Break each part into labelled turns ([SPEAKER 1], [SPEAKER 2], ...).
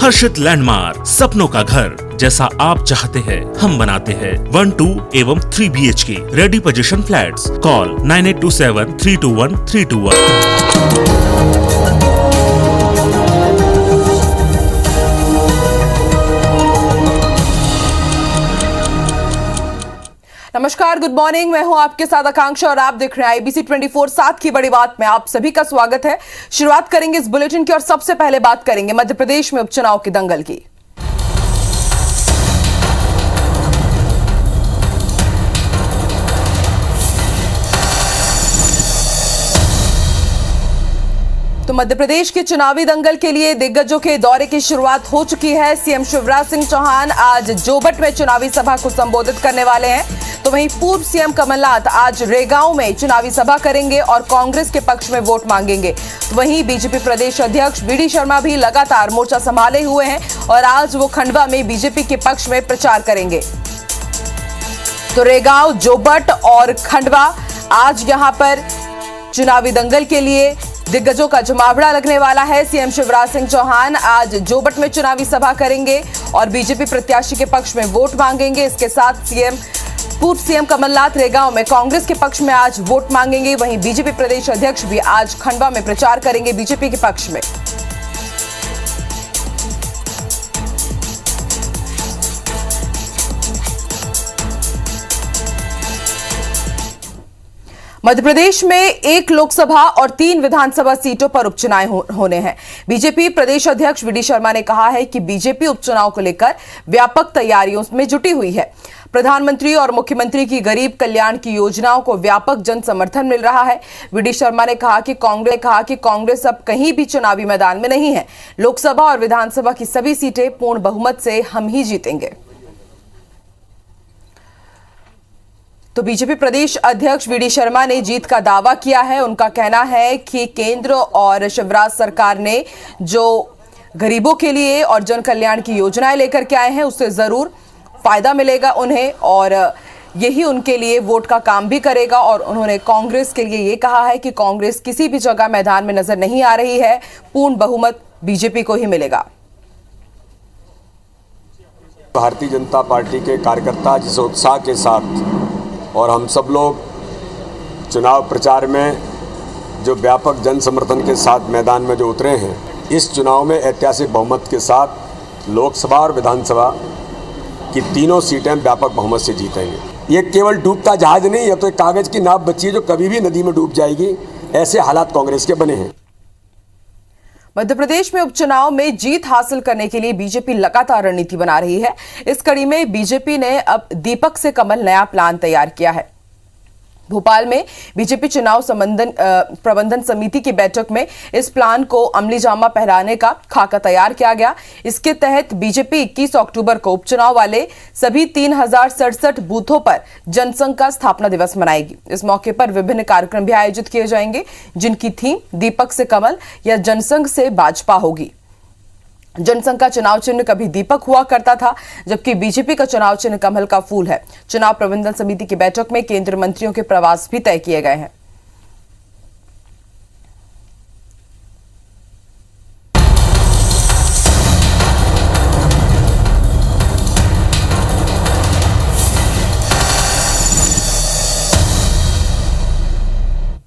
[SPEAKER 1] हर्षित landmark, सपनों का घर जैसा आप चाहते हैं हम बनाते हैं। 1, 2 एवं 3 BHK ready position flats. Call 9827321321।
[SPEAKER 2] नमस्कार, गुड मॉर्निंग। मैं हूं आपके साथ आकांक्षा और आप देख रहे हैं IBC 24/7 की बड़ी बात में। आप सभी का स्वागत है। शुरुआत करेंगे इस बुलेटिन की और सबसे पहले बात करेंगे मध्य प्रदेश में उपचुनाव के दंगल की। तो मध्य प्रदेश के चुनावी दंगल के लिए दिग्गजों के दौरे की शुरुआत हो चुकी है। सीएम शिवराज सिंह चौहान आज जोबट में चुनावी सभा को संबोधित करने वाले हैं, तो वहीं पूर्व सीएम कमलनाथ आज रेगांव में चुनावी सभा करेंगे और कांग्रेस के पक्ष में वोट मांगेंगे। तो वहीं बीजेपी प्रदेश अध्यक्ष BD शर्मा भी लगातार मोर्चा संभाले हुए हैं और आज वो खंडवा में बीजेपी के पक्ष में प्रचार करेंगे। तो रेगांव, जोबट और खंडवा आज यहां पर चुनावी दंगल के लिए दिग्गजों का जमावड़ा लगने वाला है। सीएम शिवराज सिंह चौहान आज जोबट में चुनावी सभा करेंगे और बीजेपी प्रत्याशी के पक्ष में वोट मांगेंगे। इसके साथ पूर्व सीएम कमलनाथ रेगांव में कांग्रेस के पक्ष में आज वोट मांगेंगे। वहीं बीजेपी प्रदेश अध्यक्ष भी आज खंडवा में प्रचार करेंगे बीजेपी के पक्ष में। मध्य प्रदेश में 1 लोकसभा और 3 विधानसभा सीटों पर उपचुनाव होने हैं। बीजेपी प्रदेश अध्यक्ष BD शर्मा ने कहा है कि बीजेपी उपचुनाव को लेकर व्यापक तैयारियों में जुटी हुई है। प्रधानमंत्री और मुख्यमंत्री की गरीब कल्याण की योजनाओं को व्यापक जन समर्थन मिल रहा है। BD शर्मा ने कहा कि कांग्रेस अब कहीं भी चुनावी मैदान में नहीं है। लोकसभा और विधानसभा की सभी सीटें पूर्ण बहुमत से हम ही जीतेंगे। तो बीजेपी प्रदेश अध्यक्ष BD शर्मा ने जीत का दावा किया है। उनका कहना है कि केंद्र और शिवराज सरकार ने जो गरीबों के लिए और जन कल्याण की योजनाएं लेकर के आए हैं उससे जरूर फायदा मिलेगा उन्हें और यही उनके लिए वोट का काम भी करेगा। और उन्होंने कांग्रेस के लिए ये कहा है कि कांग्रेस किसी भी जगह मैदान में नजर नहीं आ रही है, पूर्ण बहुमत बीजेपी को ही मिलेगा।
[SPEAKER 3] भारतीय जनता पार्टी के कार्यकर्ता जिस उत्साह के साथ और हम सब लोग चुनाव प्रचार में जो व्यापक जन समर्थन के साथ मैदान में जो उतरे हैं, इस चुनाव में ऐतिहासिक बहुमत के साथ लोकसभा और विधानसभा की तीनों सीटें व्यापक बहुमत से जीतेंगे। ये केवल डूबता जहाज नहीं है, तो एक कागज की नाव बची है जो कभी भी नदी में डूब जाएगी। ऐसे हालात कांग्रेस के बने हैं।
[SPEAKER 2] मध्य प्रदेश में उपचुनाव में जीत हासिल करने के लिए बीजेपी लगातार रणनीति बना रही है। इस कड़ी में बीजेपी ने अब दीपक से कमल नया प्लान तैयार किया है। भोपाल में बीजेपी चुनाव प्रबंधन समिति की बैठक में इस प्लान को अमली जामा पहनाने का खाका तैयार किया गया। इसके तहत बीजेपी 21 अक्टूबर को उपचुनाव वाले सभी 3067 बूथों पर जनसंघ का स्थापना दिवस मनाएगी। इस मौके पर विभिन्न कार्यक्रम भी आयोजित किए जाएंगे, जिनकी थीम दीपक से कमल या जनसंघ से भाजपा होगी। जनसंघ का चुनाव चिन्ह कभी दीपक हुआ करता था, जबकि बीजेपी का चुनाव चिन्ह कमल का फूल है। चुनाव प्रबंधन समिति की बैठक में केंद्रीय मंत्रियों के प्रवास भी तय किए गए हैं।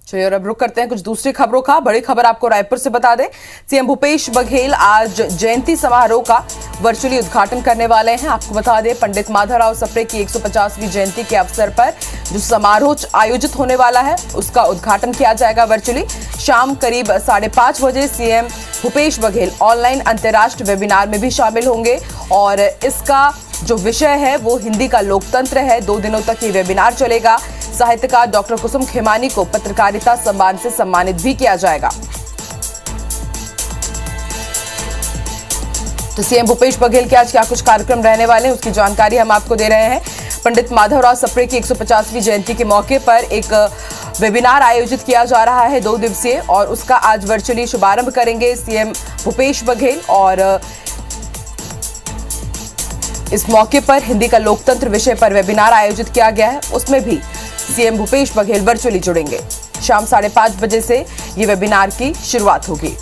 [SPEAKER 2] चलिए और अब रुक करते हैं कुछ दूसरी खबरों का। बड़ी खबर आपको रायपुर से बता दें, सीएम भूपेश बघेल आज जयंती समारोह का वर्चुअली उद्घाटन करने वाले हैं। आपको बता दें, पंडित माधवराव सप्रे की 150वीं जयंती के अवसर पर जो समारोह आयोजित होने वाला है उसका उद्घाटन किया जाएगा वर्चुअली। शाम करीब 5:30 बजे सीएम भूपेश बघेल ऑनलाइन अंतर्राष्ट्रीय वेबिनार में भी शामिल होंगे और इसका जो विषय है वो हिंदी का लोकतंत्र है। 2 दिनों तक ये वेबिनार चलेगा। साहित्यकार डॉक्टर कुसुम खेमानी को पत्रकारिता सम्मान से सम्मानित भी किया जाएगा। तो सीएम भूपेश बघेल के आज क्या कुछ कार्यक्रम रहने वाले हैं उसकी जानकारी हम आपको दे रहे हैं। पंडित माधवराव सप्रे की 150वीं जयंती के मौके पर एक वेबिनार आयोजित किया जा रहा है 2 दिवसीय, और उसका आज वर्चुअली शुभारंभ करेंगे सीएम भूपेश बघेल। और इस मौके पर हिंदी का लोकतंत्र विषय पर वेबिनार आयोजित किया गया है, उसमें भी सीएम भूपेश बघेल वर्चुअली जुड़ेंगे। शाम 5:30 बजे से ये वेबिनार की शुरुआत होगी।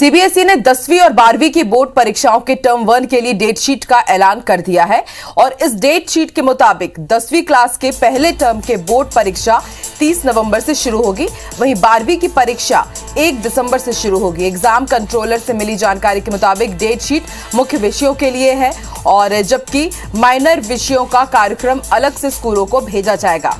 [SPEAKER 2] सीबीएसई ने 10वीं और 12वीं की बोर्ड परीक्षाओं के टर्म 1 के लिए डेट शीट का ऐलान कर दिया है और इस डेट शीट के मुताबिक 10वीं क्लास के पहले टर्म के बोर्ड परीक्षा 30 नवंबर से शुरू होगी। वहीं 12वीं की परीक्षा 1 दिसंबर से शुरू होगी। एग्जाम कंट्रोलर से मिली जानकारी के मुताबिक डेट शीट मुख्य विषयों के लिए है और जबकि माइनर विषयों का कार्यक्रम अलग से स्कूलों को भेजा जाएगा।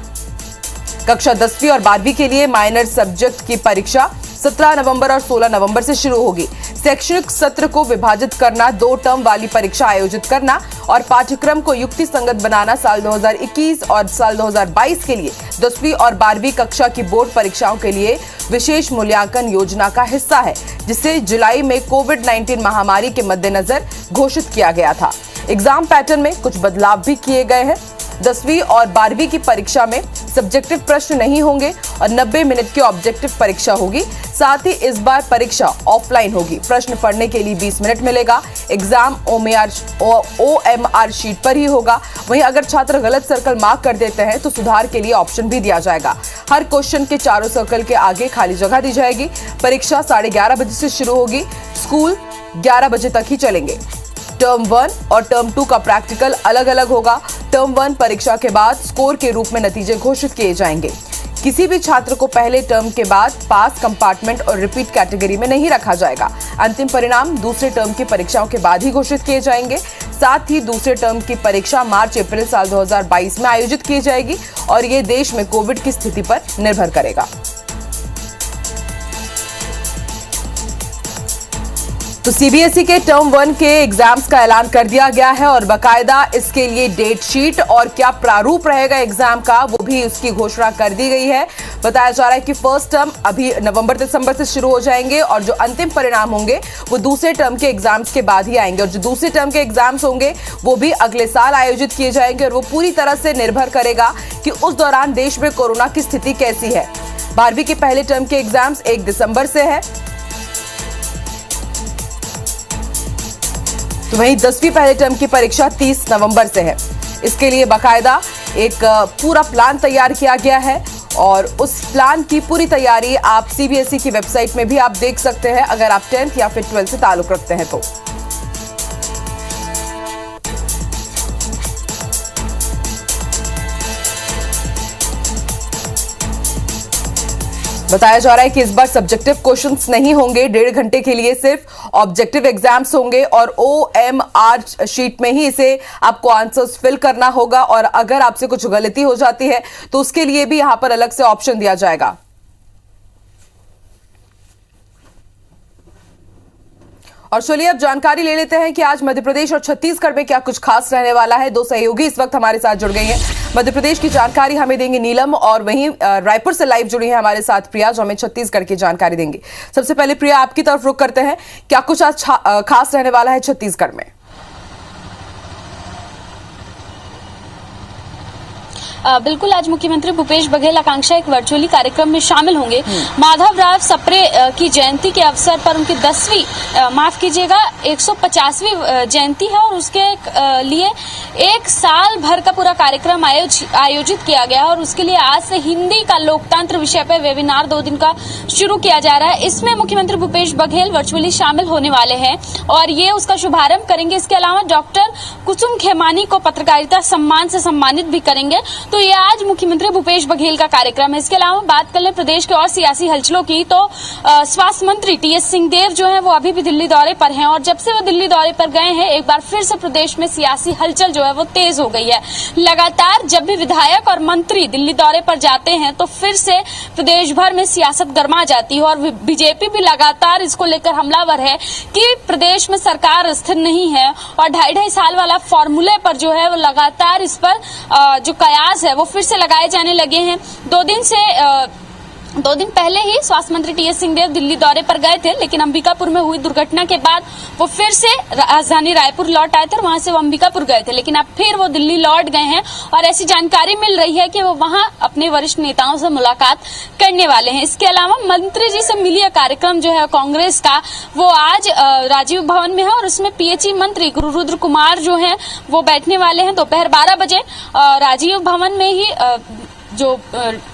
[SPEAKER 2] कक्षा 10वीं और 12वीं के लिए माइनर सब्जेक्ट की परीक्षा 17 नवंबर और 16 नवंबर से शुरू होगी। शैक्षणिक सत्र को विभाजित करना, 2 टर्म वाली परीक्षा आयोजित करना और पाठ्यक्रम को युक्ति संगत बनाना साल 2021 और साल 2022 के लिए 10वीं और 12वीं कक्षा की बोर्ड परीक्षाओं के लिए विशेष मूल्यांकन योजना का हिस्सा है, जिसे जुलाई में कोविड-19 महामारी के मद्देनजर घोषित किया गया था। एग्जाम पैटर्न में कुछ बदलाव भी किए गए हैं। 10वीं और 12वीं की परीक्षा में सब्जेक्टिव प्रश्न नहीं होंगे और 90 मिनट की ऑब्जेक्टिव परीक्षा होगी। साथ ही इस बार परीक्षा ऑफलाइन होगी। प्रश्न पढ़ने के लिए 20 मिनट मिलेगा। एग्जाम OMR शीट पर ही होगा। वहीं अगर छात्र गलत सर्कल मार्क कर देते हैं तो सुधार के लिए ऑप्शन भी दिया जाएगा। हर क्वेश्चन के चारों सर्कल के आगे खाली जगह दी जाएगी। परीक्षा 11:30 बजे से शुरू होगी। स्कूल 11 बजे तक ही चलेंगे। टर्म 1 और टर्म 2 का प्रैक्टिकल अलग अलग होगा। टर्म 1 परीक्षा के बाद स्कोर के रूप में नतीजे घोषित किए जाएंगे। किसी भी छात्र को पहले टर्म के बाद पास, कंपार्टमेंट और रिपीट कैटेगरी में नहीं रखा जाएगा। अंतिम परिणाम दूसरे टर्म की परीक्षाओं के बाद ही घोषित किए जाएंगे। साथ ही दूसरे टर्म की परीक्षा मार्च-अप्रैल साल 2022 में आयोजित की जाएगी और ये देश में कोविड की स्थिति पर निर्भर करेगा। तो सीबीएसई के टर्म 1 के एग्जाम्स का ऐलान कर दिया गया है और बाकायदा इसके लिए डेट शीट और क्या प्रारूप रहेगा एग्जाम का वो भी उसकी घोषणा कर दी गई है। बताया जा रहा है कि फर्स्ट टर्म अभी नवंबर-दिसंबर से शुरू हो जाएंगे और जो अंतिम परिणाम होंगे वो दूसरे टर्म के एग्जाम्स के बाद ही आएंगे और जो दूसरे टर्म के एग्जाम्स होंगे वो भी अगले साल आयोजित किए जाएंगे और वो पूरी तरह से निर्भर करेगा कि उस दौरान देश में कोरोना की स्थिति कैसी है। 12वीं के पहले टर्म के एग्जाम्स 1 दिसंबर से है, तो वहीं 10वीं पहले टर्म की परीक्षा 30 नवंबर से है। इसके लिए बाकायदा एक पूरा प्लान तैयार किया गया है और उस प्लान की पूरी तैयारी आप सीबीएसई की वेबसाइट में भी आप देख सकते हैं अगर आप 10th या फिर 12th से ताल्लुक रखते हैं तो। बताया जा रहा है कि इस बार सब्जेक्टिव क्वेश्चंस नहीं होंगे। 1.5 घंटे के लिए सिर्फ ऑब्जेक्टिव एग्जाम्स होंगे और OMR शीट में ही इसे आपको आंसर्स फिल करना होगा और अगर आपसे कुछ गलती हो जाती है तो उसके लिए भी यहां पर अलग से ऑप्शन दिया जाएगा। और चलिए अब जानकारी ले लेते हैं कि आज मध्य प्रदेश और छत्तीसगढ़ में क्या कुछ खास रहने वाला है। 2 सहयोगी इस वक्त हमारे साथ जुड़ गई हैं। मध्य प्रदेश की जानकारी हमें देंगे नीलम और वहीं रायपुर से लाइव जुड़ी है हमारे साथ प्रिया जो हमें छत्तीसगढ़ की जानकारी देंगी। सबसे पहले प्रिया आपकी तरफ रुख करते हैं, क्या कुछ आज खास रहने वाला है छत्तीसगढ़ में?
[SPEAKER 4] बिल्कुल, आज मुख्यमंत्री भूपेश बघेल आकांक्षा एक वर्चुअली कार्यक्रम में शामिल होंगे। माधवराव सप्रे की जयंती के अवसर पर उनकी 150वीं जयंती है और उसके लिए 1 साल भर का पूरा कार्यक्रम आयोजित किया गया है और उसके लिए आज से हिंदी का लोकतंत्र विषय पर वेबिनार 2 दिन का शुरू किया जा रहा है। इसमें मुख्यमंत्री भूपेश बघेल वर्चुअली शामिल होने वाले हैं और ये उसका शुभारंभ करेंगे। इसके अलावा डॉक्टर कुसुम खेमानी को पत्रकारिता सम्मान से सम्मानित भी करेंगे। तो ये आज मुख्यमंत्री भूपेश बघेल का कार्यक्रम है। इसके अलावा बात कर ले प्रदेश के और सियासी हलचलों की तो स्वास्थ्य मंत्री टी.एस. सिंहदेव जो है वो अभी भी दिल्ली दौरे पर हैं और जब से वो दिल्ली दौरे पर गए हैं एक बार फिर से प्रदेश में सियासी हलचल जो है वो तेज हो गई है। लगातार जब भी विधायक और मंत्री दिल्ली दौरे पर जाते हैं तो फिर से प्रदेश भर में सियासत गर्मा जाती है और बीजेपी भी लगातार इसको लेकर हमलावर है कि प्रदेश में सरकार स्थिर नहीं है और 2.5 साल वाला फॉर्मूले पर जो है वो लगातार इस पर जो कयास है वो फिर से लगाए जाने लगे हैं। 2 दिन पहले ही स्वास्थ्य मंत्री टी.एस. सिंहदेव दिल्ली दौरे पर गए थे, लेकिन अंबिकापुर में हुई दुर्घटना के बाद वो फिर से राजधानी रायपुर लौट आए थे और वहां से वो अंबिकापुर गए थे, लेकिन अब फिर वो दिल्ली लौट गए हैं और ऐसी जानकारी मिल रही है कि वो वहां अपने वरिष्ठ नेताओं से मुलाकात करने वाले हैं। इसके अलावा मंत्री जी से मिलिए कार्यक्रम जो है कांग्रेस का वो आज राजीव भवन में है और उसमें पीएचई मंत्री गुरु रुद्र कुमार जो है वो बैठने वाले हैं। दोपहर 12 बजे राजीव भवन में ही जो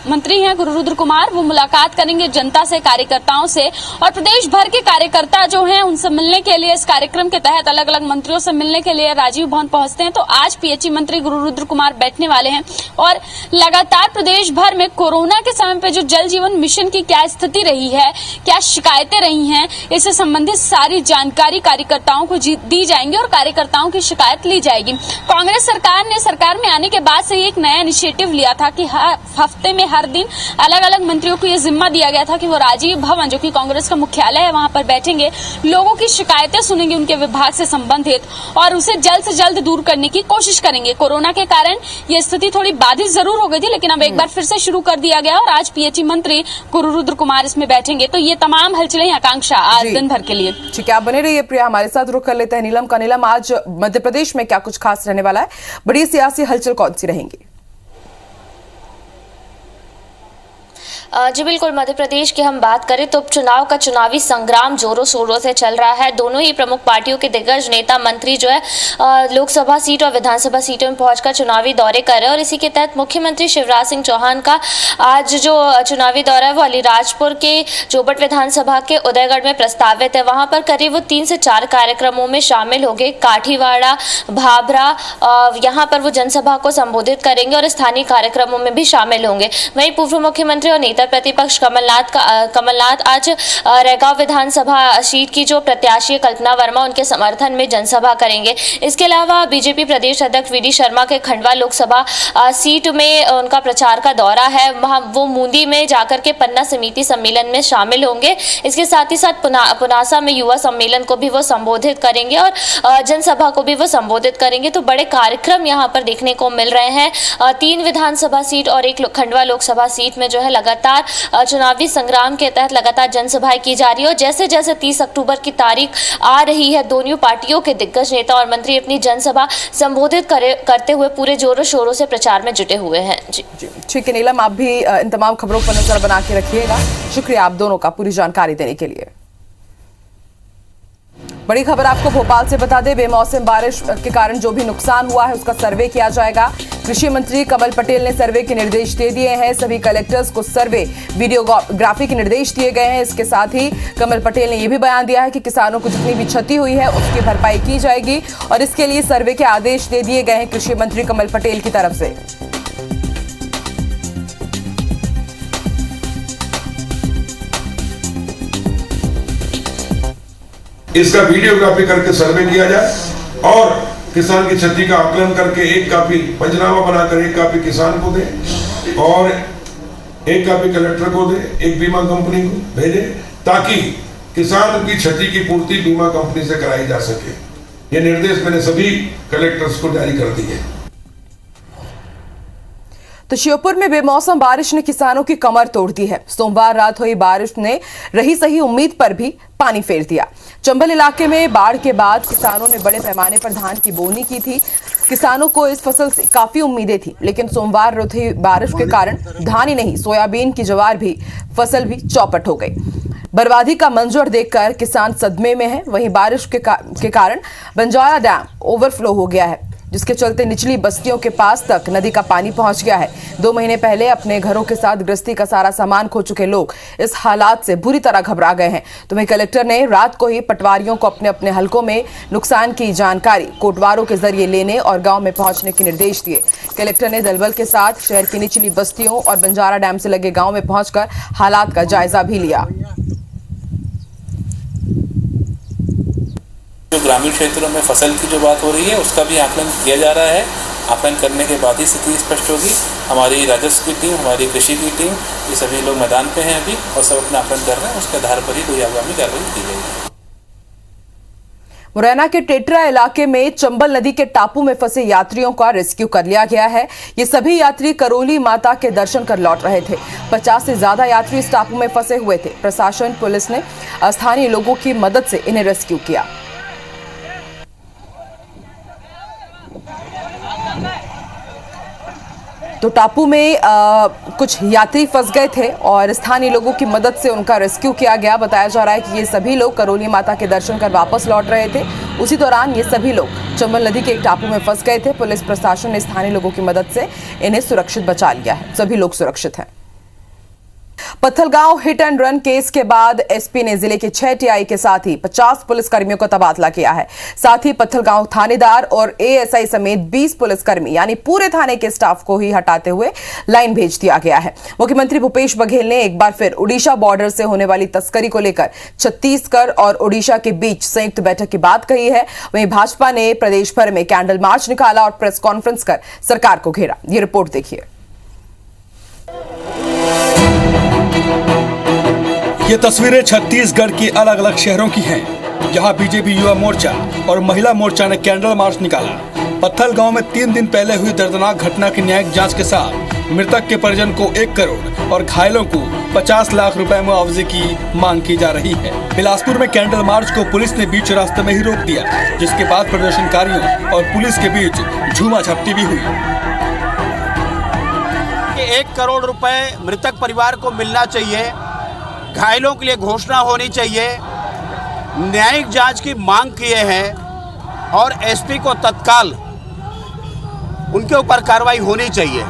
[SPEAKER 4] मंत्री हैं गुरु रुद्र कुमार, वो मुलाकात करेंगे जनता से, कार्यकर्ताओं से, और प्रदेश भर के कार्यकर्ता जो हैं उनसे मिलने के लिए, इस कार्यक्रम के तहत अलग अलग मंत्रियों से मिलने के लिए राजीव भवन पहुंचते हैं। तो आज पीएचई मंत्री गुरु रुद्र कुमार बैठने वाले हैं और लगातार प्रदेश भर में कोरोना के समय पे जो जल जीवन मिशन की क्या स्थिति रही है, क्या शिकायतें रही हैं, इससे संबंधित सारी जानकारी कार्यकर्ताओं को दी जाएंगी और कार्यकर्ताओं की शिकायत ली जाएगी। कांग्रेस सरकार ने सरकार में आने के बाद से एक नया इनिशिएटिव लिया था कि हर हफ्ते में हर दिन अलग अलग मंत्रियों को यह जिम्मा दिया गया था कि वो राजीव भवन, जो कि कांग्रेस का मुख्यालय है, वहां पर बैठेंगे, लोगों की शिकायतें सुनेंगे उनके विभाग से संबंधित और उसे जल्द से जल्द दूर करने की कोशिश करेंगे। कोरोना के कारण ये स्थिति थोड़ी बाधित जरूर हो गई थी, लेकिन अब एक बार फिर से शुरू कर दिया गया और आज पीएचई मंत्री गुरु रुद्र कुमार इसमें बैठेंगे। तो ये तमाम हलचलें, आकांक्षा आज दिन भर के लिए।
[SPEAKER 2] ठीक है, आप बने रहिए प्रिया, हमारे साथ रुक कर लेते हैं नीलम का। नीलम, आज मध्य प्रदेश में क्या कुछ खास रहने वाला है? बड़ी सियासी हलचल कौन सी रहेंगी?
[SPEAKER 5] जी बिल्कुल, मध्य प्रदेश की हम बात करें तो चुनाव का चुनावी संग्राम जोरों शोरों से चल रहा है। दोनों ही प्रमुख पार्टियों के दिग्गज नेता मंत्री जो है लोकसभा सीट और विधानसभा सीटों में पहुंचकर चुनावी दौरे कर रहे हैं और इसी के तहत मुख्यमंत्री शिवराज सिंह चौहान का आज जो चुनावी दौरा है वो अलीराजपुर के जोबट विधानसभा के उदयगढ़ में प्रस्तावित है। वहां पर करीब वो 3 से 4 कार्यक्रमों में शामिल होंगे। काठीवाड़ा, भाभरा, यहाँ पर वो जनसभा को संबोधित करेंगे और स्थानीय कार्यक्रमों में भी शामिल होंगे। वहीं पूर्व मुख्यमंत्री और नेता प्रतिपक्ष कमलनाथ आज रैगांव विधानसभा सीट की जो प्रत्याशी है कल्पना वर्मा, उनके समर्थन में जनसभा करेंगे। इसके अलावा बीजेपी प्रदेश अध्यक्ष वीडी शर्मा के खंडवा लोकसभा सीट में उनका प्रचार का दौरा है। वहां वो मूंदी में जाकर के पन्ना समिति सम्मेलन में शामिल होंगे। इसके साथ ही साथ पुनासा में युवा सम्मेलन को भी वो संबोधित करेंगे और जनसभा को भी वो संबोधित करेंगे। तो बड़े कार्यक्रम यहाँ पर देखने को मिल रहे हैं। 3 विधानसभा सीट और 1 खंडवा लोकसभा सीट में जो है लगातार चुनावी संग्राम के तहत लगातार जनसभाएं की जा रही है और जैसे जैसे 30 अक्टूबर की तारीख आ रही है, दोनों पार्टियों के दिग्गज नेता और मंत्री अपनी जनसभा संबोधित करते हुए पूरे जोरों शोरों से प्रचार में जुटे हुए हैं। जी
[SPEAKER 2] ठीक है नीलम, आप भी इन तमाम खबरों पर नजर बना के रखिएगा। शुक्रिया आप दोनों का पूरी जानकारी देने के लिए। बड़ी खबर आपको भोपाल से बता दें, बेमौसम बारिश के कारण जो भी नुकसान हुआ है उसका सर्वे किया जाएगा। कृषि मंत्री कमल पटेल ने सर्वे के निर्देश दे दिए हैं। सभी कलेक्टर्स को सर्वे वीडियोग्राफी के निर्देश दिए गए हैं। इसके साथ ही कमल पटेल ने यह भी बयान दिया है कि किसानों को जितनी भी क्षति हुई है उसकी भरपाई की जाएगी और इसके लिए सर्वे के आदेश दे दिए गए हैं कृषि मंत्री कमल पटेल की तरफ से।
[SPEAKER 6] इसका वीडियोग्राफी करके सर्वे किया जाए और किसान की क्षति का आकलन करके एक कॉपी पंचनामा बनाकर एक कॉपी किसान को दे और एक कॉपी कलेक्टर को दे, एक बीमा कंपनी को भेजे ताकि किसान की क्षति की पूर्ति बीमा कंपनी से कराई जा सके। ये निर्देश मैंने सभी कलेक्टर्स को जारी कर दिए।
[SPEAKER 2] तो श्योपुर में बेमौसम बारिश ने किसानों की कमर तोड़ दी है। सोमवार रात हुई बारिश ने रही सही उम्मीद पर भी पानी फेर दिया। चंबल इलाके में बाढ़ के बाद किसानों ने बड़े पैमाने पर धान की बोनी की थी। किसानों को इस फसल से काफी उम्मीदें थी, लेकिन सोमवार रात हुई बारिश के कारण धान ही नहीं सोयाबीन की ज्वार भी फसल भी चौपट हो गई। बर्बादी का मंजर देखकर किसान सदमे में है। वहीं बारिश के कारण बंजारा डैम ओवरफ्लो हो गया है, जिसके चलते निचली बस्तियों के पास तक नदी का पानी पहुंच गया है। 2 महीने पहले अपने घरों के साथ गृहस्थी का सारा सामान खो चुके लोग इस हालात से बुरी तरह घबरा गए हैं। तो वहीं कलेक्टर ने रात को ही पटवारियों को अपने अपने हलकों में नुकसान की जानकारी कोटवारों के जरिए लेने और गांव में पहुंचने के निर्देश दिए। कलेक्टर ने दलबल के साथ शहर की निचली बस्तियों और बंजारा डैम से लगे गाँव में पहुंचकर हालात का जायजा भी लिया।
[SPEAKER 7] जो ग्रामीण क्षेत्रों में फसल की जो बात हो रही है उसका भी आकलन किया जा रहा है। आकलन करने के बाद ही स्थिति स्पष्ट होगी। हमारी राजस्व की टीम, हमारी कृषि की टीम, ये सभी लोग मैदान पे हैं अभी और सब अपना आकलन कर रहे हैं। उसके आधार पर ही कोई आगामी कार्रवाई की जाएगी।
[SPEAKER 2] मुरैना के टेटरा इलाके में चंबल नदी के टापू में फंसे यात्रियों का रेस्क्यू कर लिया गया है। ये सभी यात्री करोली माता के दर्शन कर लौट रहे थे। 50 से ज्यादा यात्री इस टापू में फंसे हुए थे। प्रशासन, पुलिस ने स्थानीय लोगों की मदद से इन्हें रेस्क्यू किया। तो टापू में कुछ यात्री फंस गए थे और स्थानीय लोगों की मदद से उनका रेस्क्यू किया गया। बताया जा रहा है कि ये सभी लोग करोली माता के दर्शन कर वापस लौट रहे थे। उसी दौरान ये सभी लोग चंबल नदी के एक टापू में फंस गए थे। पुलिस प्रशासन ने स्थानीय लोगों की मदद से इन्हें सुरक्षित बचा लिया है। सभी लोग सुरक्षित हैं। Pathalgaon hit and run case के बाद एसपी ने जिले के 6 टीआई के साथ ही 50 पुलिसकर्मियों का तबादला किया है। साथ ही पत्थलगांव थानेदार और एएसआई समेत 20 पुलिसकर्मी यानी पूरे थाने के स्टाफ को ही हटाते हुए लाइन भेज दिया गया है। मुख्यमंत्री भूपेश बघेल ने एक बार फिर उड़ीसा बॉर्डर से होने वाली तस्करी को लेकर छत्तीसगढ़ और उड़ीसा के बीच संयुक्त बैठक की बात कही है। वहीं भाजपा ने प्रदेश भर में कैंडल मार्च निकाला और प्रेस कॉन्फ्रेंस कर सरकार को घेरा। ये रिपोर्ट देखिए।
[SPEAKER 8] ये तस्वीरें छत्तीसगढ़ के अलग अलग शहरों की हैं, जहां बीजेपी युवा मोर्चा और महिला मोर्चा ने कैंडल मार्च निकाला। पत्थलगांव में 3 दिन पहले हुई दर्दनाक घटना की न्यायिक जांच के साथ मृतक के परिजन को 1 करोड़ और घायलों को 50 लाख रुपए मुआवजे की मांग की जा रही है। बिलासपुर में कैंडल मार्च को पुलिस ने बीच रास्ते में ही रोक दिया, जिसके बाद प्रदर्शनकारियों और पुलिस के बीच झूमाझपटी भी हुई।
[SPEAKER 9] 1 करोड़ रुपए मृतक परिवार को मिलना चाहिए, घायलों के लिए घोषणा होनी चाहिए, न्यायिक जांच की मांग किए हैं और एसपी को तत्काल उनके ऊपर कार्रवाई होनी चाहिए।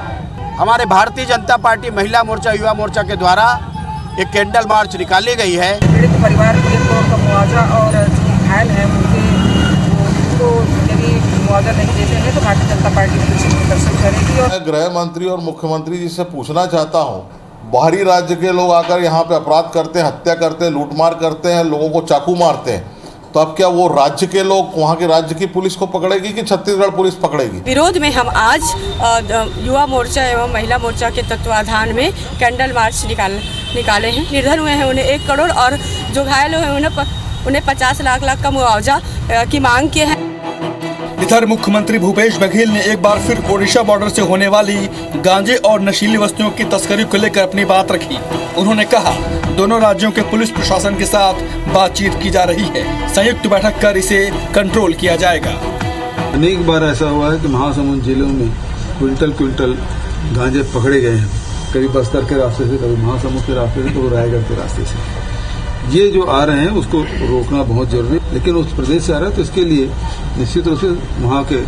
[SPEAKER 9] हमारे भारतीय जनता पार्टी महिला मोर्चा युवा मोर्चा के द्वारा एक कैंडल मार्च निकाली गई है।
[SPEAKER 10] पीड़ित परिवार को 1 करोड़ का मुआवजा और जो घायल है उनको यदि मुआवजा नहीं देते हैं तो भारतीय जनता पार्टी प्रदर्शन करेगी।
[SPEAKER 11] मैं गृह मंत्री और मुख्यमंत्री जी से पूछना चाहता हूँ, बाहरी राज्य के लोग आकर यहाँ पे अपराध करते हैं, हत्या करते हैं, लूटमार करते हैं, लोगों को चाकू मारते हैं, तो अब क्या वो राज्य के लोग वहाँ के राज्य की पुलिस को पकड़ेगी कि छत्तीसगढ़ पुलिस पकड़ेगी?
[SPEAKER 12] विरोध में हम आज युवा मोर्चा एवं महिला मोर्चा के तत्वाधान में कैंडल मार्च निकाले हैं। निर्धन हुए हैं उन्हें 1 करोड़ और जो घायल हुए उन्हें 50 लाख का मुआवजा की मांग की है।
[SPEAKER 8] इधर मुख्यमंत्री भूपेश बघेल ने एक बार फिर ओडिशा बॉर्डर से होने वाली गांजे और नशीली वस्तुओं की तस्करी को लेकर अपनी बात रखी। उन्होंने कहा, दोनों राज्यों के पुलिस प्रशासन के साथ बातचीत की जा रही है, संयुक्त बैठक कर इसे कंट्रोल किया जाएगा।
[SPEAKER 13] अनेक बार ऐसा हुआ है कि महासमुंद जिलों में क्विंटल गांजे पकड़े गए हैं, कभी बस्तर के रास्ते से, कभी महासमुंद के रास्ते से, कभी रायगढ़ के रास्ते से। ये जो आ रहे हैं उसको रोकना बहुत जरूरी है, लेकिन उस प्रदेश से आ रहा है तो इसके लिए निश्चित रूप से वहाँ के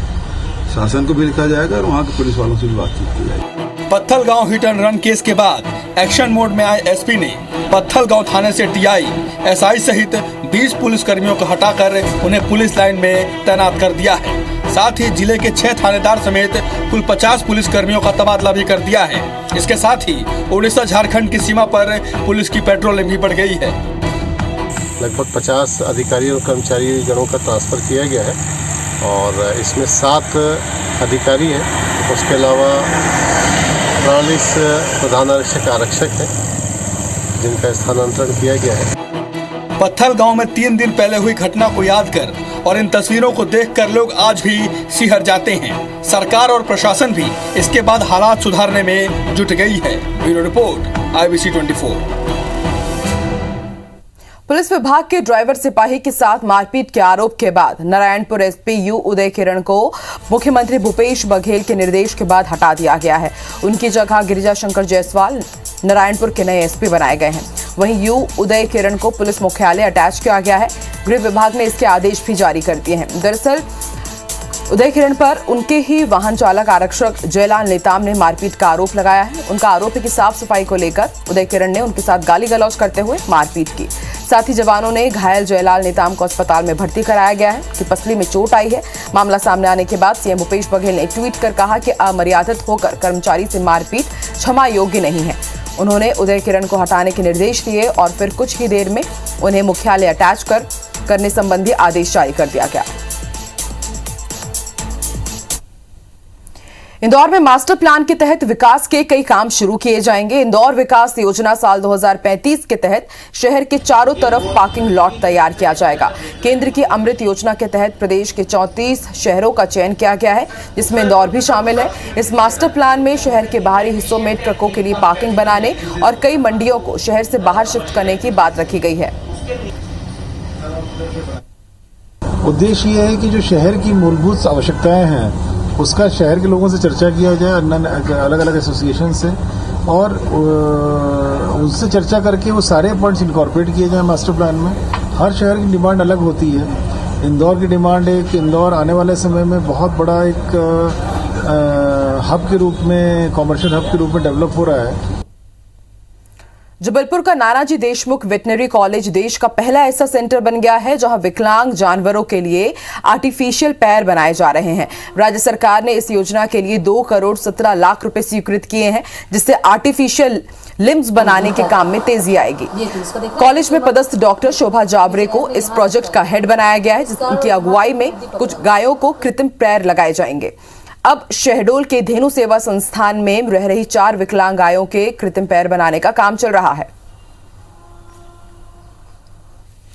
[SPEAKER 13] शासन को भी लिखा जाएगा और वहाँ के पुलिस वालों से भी बातचीत की जाएगी।
[SPEAKER 8] Pathalgaon hit and run case के बाद एक्शन मोड में आए एसपी ने पत्थलगांव थाने से टीआई, एसआई सहित 20 पुलिसकर्मियों को हटाकर उन्हें पुलिस लाइन में तैनात कर दिया है। साथ ही जिले के 6 थानेदार समेत कुल 50 पुलिसकर्मियों का तबादला भी कर दिया है। इसके साथ ही उड़ीसा झारखंड की सीमा पर पुलिस की पेट्रोलिंग भी बढ़ गई है।
[SPEAKER 14] लगभग 50 अधिकारी और कर्मचारी गणों का ट्रांसफ़र किया गया है और इसमें 7 अधिकारी हैं, उसके अलावा 43 प्रधान आरक्षक हैं जिनका स्थानांतरण किया गया है।
[SPEAKER 8] पत्थलगांव में 3 दिन पहले हुई घटना को याद कर और इन तस्वीरों को देखकर लोग आज भी सिहर जाते हैं। सरकार और प्रशासन भी इसके बाद हालात सुधारने में जुट गई है। Bureau report, IBC 24।
[SPEAKER 2] पुलिस विभाग के ड्राइवर सिपाही के साथ मारपीट के आरोप के बाद नारायणपुर एसपी यू उदय किरण को मुख्यमंत्री भूपेश बघेल के निर्देश के बाद हटा दिया गया है। उनकी जगह गिरिजा शंकर जायसवाल नारायणपुर के नए एसपी बनाए गए हैं। वहीं यू उदय किरण को पुलिस मुख्यालय अटैच किया गया है। गृह विभाग ने इसके आदेश भी जारी कर दिए हैं। दरअसल उदय किरण पर उनके ही वाहन चालक आरक्षक जयलाल नेताम ने मारपीट का आरोप लगाया है। उनका आरोप है कि साफ सफाई को लेकर उदय किरण ने उनके साथ गाली गलौज करते हुए मारपीट की। साथ ही जवानों ने घायल जयलाल नेताम को अस्पताल में भर्ती कराया गया है कि पसली में चोट आई है। मामला सामने आने के बाद सीएम भूपेश बघेल ने ट्वीट कर कहा कि अमर्यादित होकर कर्मचारी से मारपीट क्षमा योग्य नहीं है। उन्होंने उदय किरण को हटाने के निर्देश दिए और फिर कुछ ही देर में उन्हें मुख्यालय अटैच करने संबंधी आदेश जारी कर दिया गया। इंदौर में मास्टर प्लान के तहत विकास के कई काम शुरू किए जाएंगे। इंदौर विकास योजना साल 2035 के तहत शहर के चारों तरफ पार्किंग लॉट तैयार किया जाएगा। केंद्र की अमृत योजना के तहत प्रदेश के 34 शहरों का चयन किया गया है, जिसमें इंदौर भी शामिल है। इस मास्टर प्लान में शहर के बाहरी हिस्सों में ट्रकों के लिए पार्किंग बनाने और कई मंडियों को शहर से बाहर शिफ्ट करने की बात रखी गई है।
[SPEAKER 15] उद्देश्य ये है कि जो शहर की मूलभूत आवश्यकताएं हैं उसका शहर के लोगों से चर्चा किया जाए, अलग अलग एसोसिएशन से, और उनसे चर्चा करके वो सारे पॉइंट्स इनकॉर्पोरेट किए जाए मास्टर प्लान में। हर शहर की डिमांड अलग होती है। इंदौर की डिमांड है कि इंदौर आने वाले समय में बहुत बड़ा एक हब के रूप में, कॉमर्शियल हब के रूप में डेवलप हो रहा है।
[SPEAKER 2] जबलपुर का नानाजी देशमुख वेटनरी कॉलेज देश का पहला ऐसा सेंटर बन गया है जहां विकलांग जानवरों के लिए आर्टिफिशियल पैर बनाए जा रहे हैं। राज्य सरकार ने इस योजना के लिए 2 करोड़ 17 लाख रुपए स्वीकृत किए हैं, जिससे आर्टिफिशियल लिम्स बनाने के काम में तेजी आएगी। कॉलेज में पदस्थ डॉक्टर शोभा जावरे को इस प्रोजेक्ट का हेड बनाया गया है, जिनकी अगुवाई में कुछ गायों को कृत्रिम पैर लगाए जाएंगे। अब शहडोल के धेनु सेवा संस्थान में रह रही 4 विकलांग गायों के कृत्रिम पैर बनाने का काम चल रहा है।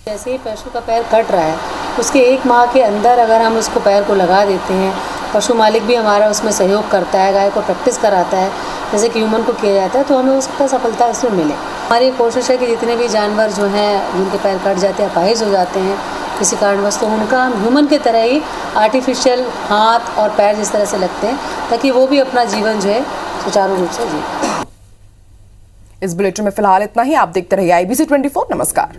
[SPEAKER 16] जैसे ही पशु का पैर कट रहा है, उसके 1 माह के अंदर अगर हम उसको पैर को लगा देते हैं, पशु मालिक भी हमारा उसमें सहयोग करता है, गाय को प्रैक्टिस कराता है जैसे कि ह्यूमन को किया जाता है, तो हमें उसका सफलता इसमें मिले। हमारी कोशिश है कि जितने भी जानवर जो हैं जिनके पैर कट जाते हैं, अपाहिज हो जाते हैं किसी कारणवश, तो उनका हम ह्यूमन की तरह ही आर्टिफिशियल हाथ और पैर जिस तरह से लगते हैं, ताकि वो भी अपना जीवन जो है सुचारू रूप से जिए।
[SPEAKER 2] इस बुलेटिन में फिलहाल इतना ही। आप देखते रहिए IBC 24। नमस्कार।